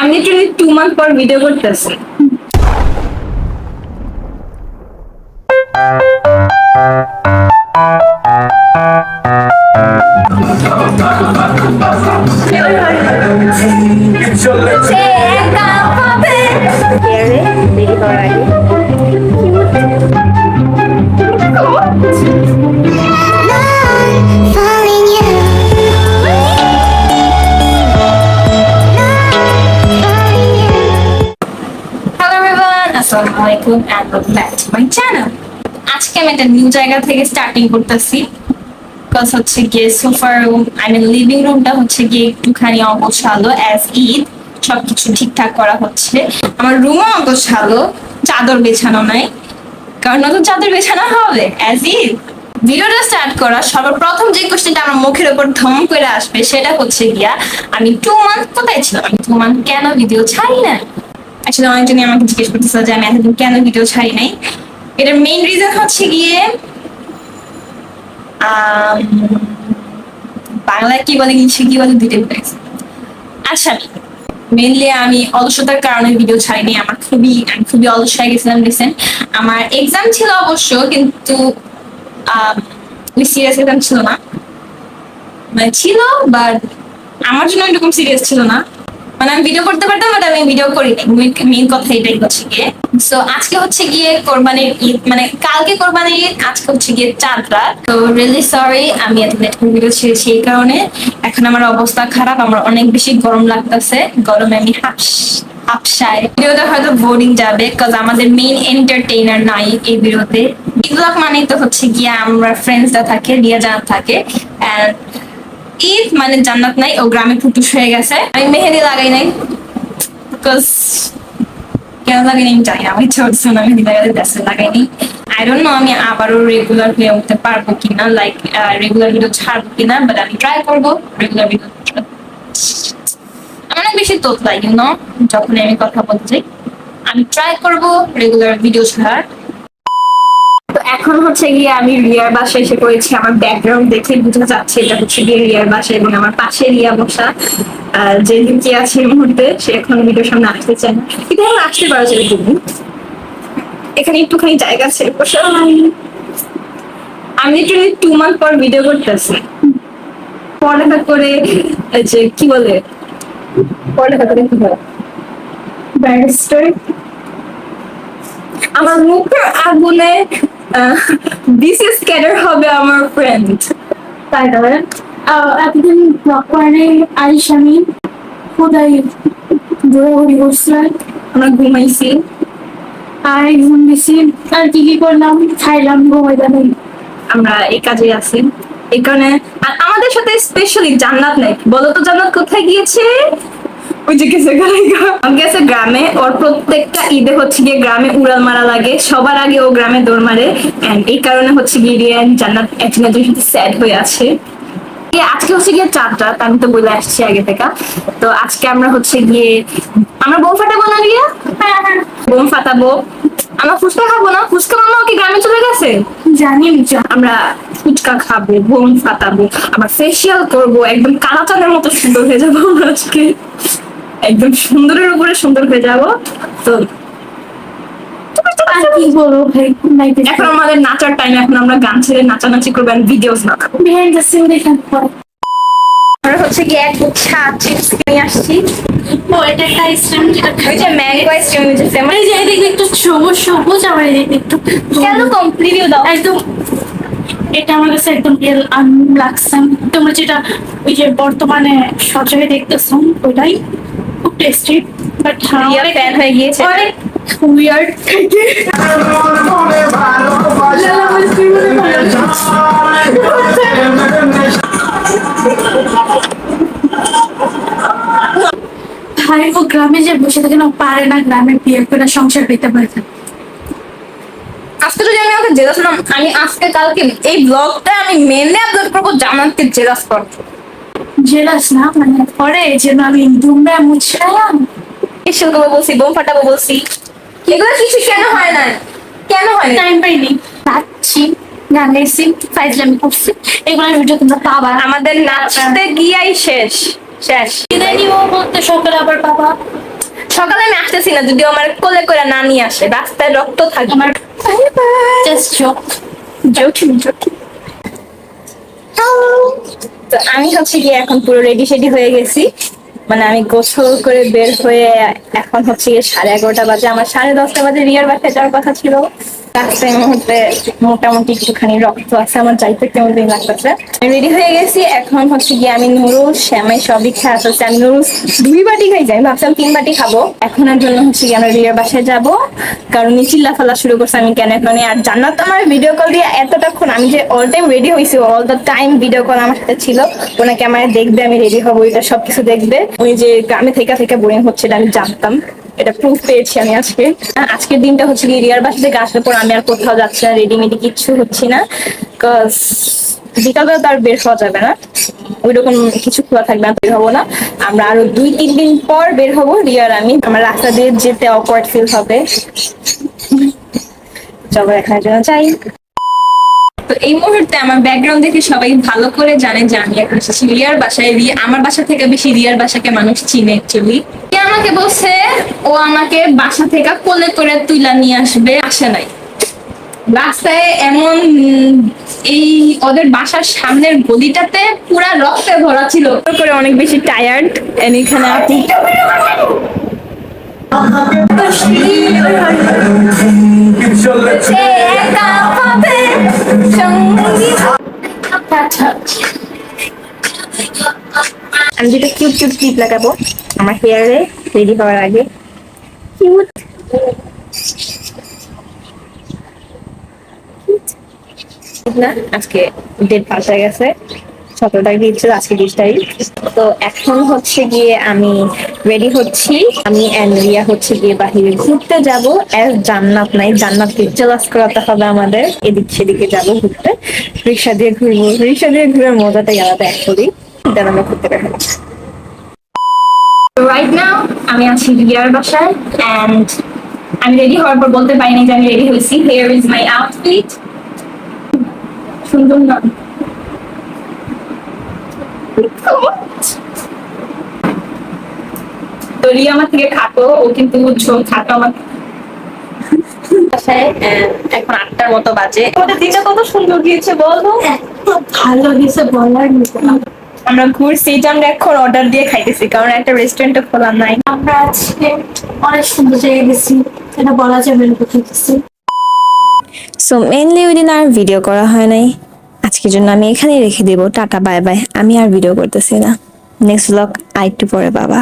আমি literally 2 month পর video করতেছি। আসসালামু আলাইকুম and welcome back to my channel. আজকে আমি একটা নিউ জায়গা থেকে স্টার্টিং করতেছি। কজ হচ্ছে গিয়ে সোফার রুম লিভিং রুমটা হচ্ছে গিয়ে একটুখানি অগোছালো অ্যাজ ঈদ, সবকিছু ঠিকঠাক করা হচ্ছে। আমার রুমও অগোছালো, চাদর বেছানো নাই, কারণ নতুন চাদর বেছানো হবে অ্যাজ ঈদ। ভিডিওটা স্টার্ট করা সর্বপ্রথম যে কোশ্চেনটা আমার মুখের উপর ধম করে আসবে সেটা হচ্ছে গিয়া আমি 2 মান্থ কোথায় ছিলাম, আমি 2 মান্থ কেন ভিডিও ছাড়ি না। আসলে অনেকজনই আমাকে জিজ্ঞেস করতেছে যে আমি এতদিন কেন ভিডিও ছাড়ি নাই। এটার মেইন রিজন হচ্ছে গিয়ে বাংলায় কি বলে ইংলিশে কি বলে দুইটাই বলে। আচ্ছা, মেইনলি আমি অলসতার কারণে ভিডিও ছাড়িনি। আমি খুবই অলস হয়ে গেছিলাম রিসেন্ট। আমার এক্সাম ছিল অবশ্য, কিন্তু ওই সিরিয়াস এক্সাম ছিল না, মানে ছিল বাট আমার জন্য এরকম সিরিয়াস ছিল না। মানে আমি ভিডিও করতে পারতাম বাট আমি ভিডিও করি নাই। মেইন কথা এটাই হচ্ছে গিয়ে। সো আজকে হচ্ছে গিয়ে কোরবানির ঈদ, মানে কালকে কোরবানির ঈদ, আজকে হচ্ছে গিয়ে চাঁদ রাত। তো রিয়েলি সরি আমি এত লেট করে ভিডিও ছেড়েছি এই কারণে। এখন আমার অবস্থা খারাপ, আমার অনেক বেশি গরম লাগতেছে, গরমে আমি হাফসায়। ভিডিওটা হয়তো বোরিং যাবে কজ আমাদের মেইন এন্টারটেইনার নাই এই ভিডিওতে। ঈদ ব্লগ মানেই তো হচ্ছে গিয়ে আমরা ফ্রেন্ডসরা থাকে, রিয়া জানাত থাকে, এন্ড ঈদ মানে জান্নাত নাই, ও গ্রামে ফুটুস হয়ে গেছে। আমি মেহেদি লাগাই নাই, বিকজ কেন লাগাই নাই জানি না, আমি ছোট না মেহেদি লাগাইনি। আই ডোন্ট নো আমি আবারও রেগুলার হয়ে উঠতে পারবো কিনা, লাইক রেগুলার ভিডিও ছাড়বো কিনা, বাট আমি ট্রাই করবো রেগুলার ভিডিও। অনেক বেশি তোতলাই যখন আমি কথা বলতে চাই, আমি ট্রাই করবো রেগুলার ভিডিও ছাড়ার। তো এখন হচ্ছে গিয়ে আমি রিয়ার বাসায় এসে পড়েছি। আমার ব্যাকগ্রাউন্ড দেখে বোঝা যাচ্ছে এটা হচ্ছে গিয়ে রিয়ার বাসা, এবং আমার পাশে রিয়া বসা। যে লুকিয়ে আছে এই মুহূর্তে, সে এখন ভিডিওর সামনে আসতে চায় না, কিন্তু এখন আসতে পারো যে তুমি। এখানে একটুখানি জায়গা আছে বসে। আমি লিটারালি 2 মান্থ পর ভিডিও করতেছি। পড়ালেখা করে যে কি বলে, পড়ালেখা করে কি বলে, ব্যারিস্টার। আমার মুখের আগুনে বিসিএস ক্যাডার হবে আমার ফ্রেন্ড। তাই না? এতদিন ব্লগ করে আইস আমি কোথায় ঘোরাঘুরি করছিলাম, আমরা ঘুমাইছি আর ঘুম দিছি, আর কি করলাম, খাইলাম, ঘুমাইলাম। আমরা এই কাজে আছি এই কারণে। আর আমাদের সাথে স্পেশালি জান্নাত নাই। বলো তো জান্নাত কোথায় গিয়েছে? ওই যে গেছে গ্রামে। ওর প্রত্যেকটা ঈদে হচ্ছে গিয়ে গ্রামে উড়াল মারা লাগে, সবার আগে ও গ্রামে দৌড় মারে। এন্ড এই কারণে হচ্ছে গিয়ে জান্নাত একজনের সাথে স্যাড হয়ে আছে। আজকে হচ্ছে গিয়ে চাঁদ রাত, আমি তো বলে আসছি আগে থেকে। তো আজকে আমরা হচ্ছে গিয়ে আমরা বোম ফাটাবো না রিয়া? বোম ফাটাবো। আমরা ফুচকা খাবো না? ফুচকা মামা কি গ্রামে চলে গেছে? জানি আমরা ফুচকা খাবো, বোম ফাটাবো, আমরা ফেসিয়াল করবো, একদম কালা চাঁদের মতো সুন্দর হয়ে যাবো আমরা আজকে। একদম সুন্দরের উপরে সুন্দর হয়ে যাবো। তো আর কি বলবো ভাই, এখন আমাদের নাচার টাইম। এখন আমরা গান ছেড়ে নাচানাচি করবো, ভিডিওস বানাবো। বিহাইন্ড দ্য সিন দেখেন। আমরা হচ্ছে গিয়ে এক গুচ্ছা চিপস কিনে আসছি। ও এটা একটা আইসক্রিম, যেটা ওই যে ম্যাঙ্গো আইসক্রিম, যে ফেমাস। এই যে এদিকে একটু সবুজ সবুজ, আমার এদিকে একটু কেন রিভিউ দাও। একদম এটা আমার কাছে একদম রিয়েল লাগছে। তোমরা যেটা ওই যে বর্তমানে সচরে দেখতেছো ওটাই খুব টেস্টি, বাট রিয়া ফ্যান হয়ে গিয়েছে। অনেক উইয়ার্ড থাকে। ভাই ও গ্রামে যে বসে থাকে না, পারে না গ্রামে বিয়ে করে সংসার পেতে পারে না। আজকে যদি আমি ওকে জেলাস না, আমি আজকে কালকে এই ব্লগটা আমি মেনলি আপলোড করবো জান্নাতকে জেলাস করবো। জেলাস না মানে পরে এই জন্য আমি দুমরা মুছলাম, ফেসিয়াল করবো বলছি, বোম ফাটাবো বলছি, এগুলো কিছু কেন হয় না? কেন হয় না? টাইম পাইনি, নাচছি, গান গাইছি, ফাইজলামি করছি, এগুলোর ভিডিও তোমরা পাবা। আমাদের নাচতে গিয়াই শেষ শেষ। বিদায় নিব বলতে সকালে আবার পাবা। সকালে আমি আসতেছি না, যদিও আমার কোলে করে না নিয়ে আসে, রাস্তায় রক্ত থাকবে। আমার জাস্ট জোকিং তো আমি হচ্ছে গিয়ে এখন পুরো রেডি সেডি হয়ে গেছি, মানে আমি গোসল করে বের হয়ে এখন হচ্ছে গিয়ে 11:30 বাজে, আমার 10:30 বাজে রিয়ার বাসায় যাওয়ার কথা ছিল। রাস্তায় মুহূর্তে মোটামুটি একটুখানি রক্ত আছে, আমার যাইতে কেমন দিন লাগতেছে। আমি রেডি হয়ে গেছি, এখন হচ্ছে গিয়ে আমি নুডলস শ্যামাই সবই খেয়ে আসছে। আমি নুডলস 2 বাটি খাই যাই, ভাবছিলাম 3 বাটি খাবো। এখনের জন্য হচ্ছে গিয়ে আমরা রিয়ার বাসায় যাবো, কারণ চিল্লা ফালা শুরু করছে আমি কেন এখানে। আর জান্নাত তো আমার ভিডিও কল দিয়ে এতটাক্ষণ, আমি যে অল টাইম রেডি হয়েছি, all the time video call আমার সাথে ছিল। ওনাকে আমার দেখবে আমি রেডি হবো, এটা সবকিছু দেখবে। উনি যে গ্রামে থেকে বোরিং হচ্ছে এটা আমি জানতাম, এটা প্রুফ পেয়েছি আমি আজকে। আজকের দিনটা হচ্ছে গিয়ে রিয়ার বাসা থেকে আসার পর আমি আর কোথাও যাচ্ছি না, রেডিমেডি কিচ্ছু হচ্ছি না, বিকজ বিকালবেলা তো আর বের হওয়া যাবে না, ওইরকম কিছু খোলা থাকবে না, বের হবো না। আমরা আরো 2-3 দিন পর বের হবো রিয়ার আমি। আমার রাস্তা দিয়ে যেতে অকওয়ার্ড ফিল হবে, চলো এখানের জন্য চাই। তো এই মুহূর্তে আমার ব্যাকগ্রাউন্ড দেখে সবাই ভালো করে জানে যে আমি এখন এসেছি রিয়ার বাসায়। আমার বাসা থেকে বেশি রিয়ার বাসাকে মানুষ চিনে অ্যাকচুয়ালি। আমাকে বলছে ও আমাকে বাসা থেকে কোলে করে তুইলা নিয়ে আসবে, আসে নাই। রাস্তায় এমন এই ওদের বাসার সামনের গলিটাতে পুরা রক্তে ভরা ছিল, করে অনেক বেশি টায়ার্ড। এখানে আপনি আমি যেটা কিউট কিউট ক্লিপ লাগাবো আমার হেয়ারে রেডি হওয়ার আগে। কিউট না, আজকে ডেট পাস হয়ে গেছে, 17 তারিখ দিচ্ছিল, আজকে 20 তারিখ। তো এখন হচ্ছে গিয়ে আমি রেডি হচ্ছি, আমি এন্ড রিয়া হচ্ছে গিয়ে বাহিরে ঘুরতে যাব। এস জান্নাত নাই, জান্নাতকে জেলাস করাতে হবে আমাদের, এদিক সেদিকে যাবো ঘুরতে, রিক্সা দিয়ে ঘুরবো, রিক্সা দিয়ে ঘুরে মজাটাই আলাদা অ্যাকচুয়ালি। দেন আমরা ঘুরতে বের হবো। রাইট নাও আমি আছি রিয়ার বাসায় এন্ড আমি রেডি হওয়ার পর বলতে পারিনি যে আমি রেডি হয়েছি। Here is my outfit. সুন্দর না? তো রিয়া আমার থেকে খাটো, ও কিন্তু খাটো আমার। এখন 8টার মতো বাজে। আমাদের দিনটা কত সুন্দর গিয়েছে বলবো, ভালো হয়েছে বলার মতো না। আমরা ঘুরছি, এটা আমরা এখন অর্ডার দিয়ে খাইতেছি, কারণ একটা রেস্টুরেন্টে খোলা নাই। আমরা আজকে অনেক সুন্দর জায়গায় গেছি, এটা বলা যাবে না কোথায় গেছি। সো মেইনলি ওই দিন আর ভিডিও করা হয় নাই, আজকের জন্য আমি এখানেই রেখে দেবো। টাটা বাই বাই, আমি আর ভিডিও করতেছি না। নেক্সট ব্লগ আরেকটু পরে বাবা।